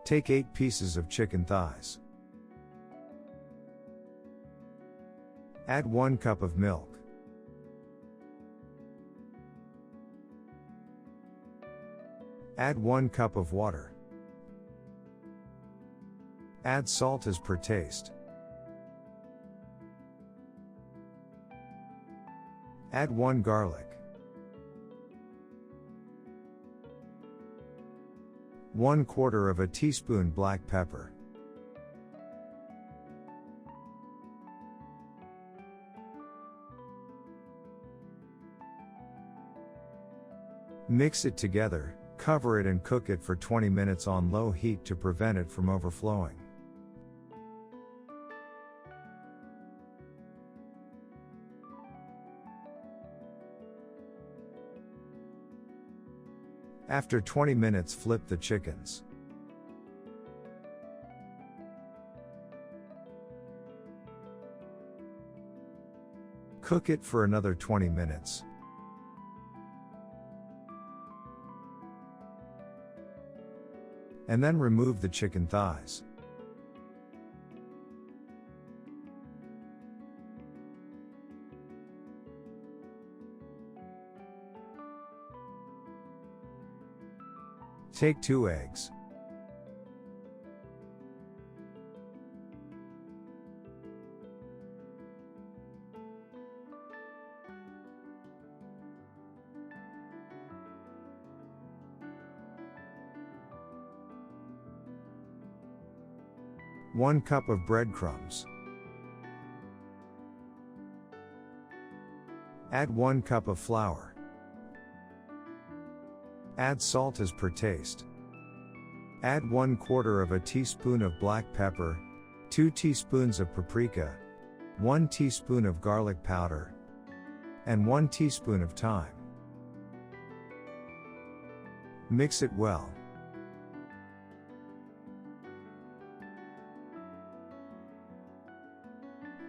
Take 8 pieces of chicken thighs. Add 1 cup of milk. Add 1 cup of water. Add salt as per taste. Add 1 garlic. 1/4 teaspoon black pepper. Mix it together, cover it and cook it for 20 minutes on low heat to prevent it from overflowing. After 20 minutes, flip the chickens. Cook it for another 20 minutes. And then remove the chicken thighs. Take 2 eggs. One cup of breadcrumbs. Add 1 cup of flour. Add salt as per taste. Add 1/4 teaspoon of black pepper, 2 teaspoons of paprika, 1 teaspoon of garlic powder, and 1 teaspoon of thyme. Mix it well.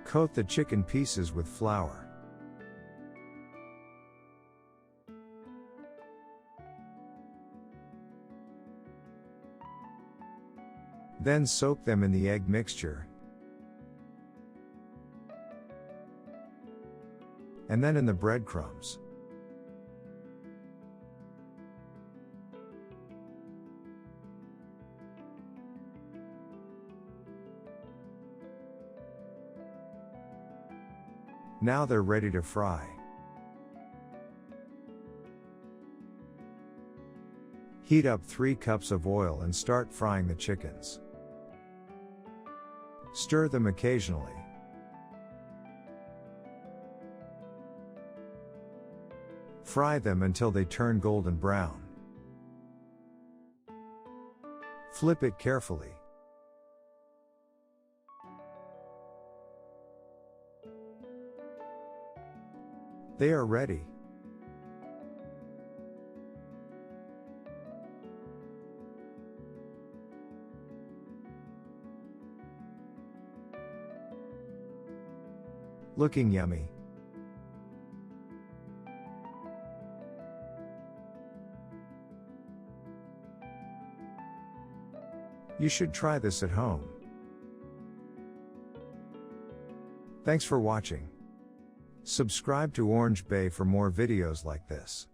Coat the chicken pieces with flour. Then soak them in the egg mixture. And then in the breadcrumbs. Now they're ready to fry. Heat up 3 cups of oil and start frying the chickens. Stir them occasionally. Fry them until they turn golden brown. Flip it carefully. They are ready. Looking yummy. You should try this at home. Thanks for watching. Subscribe to Orange Bay for more videos like this.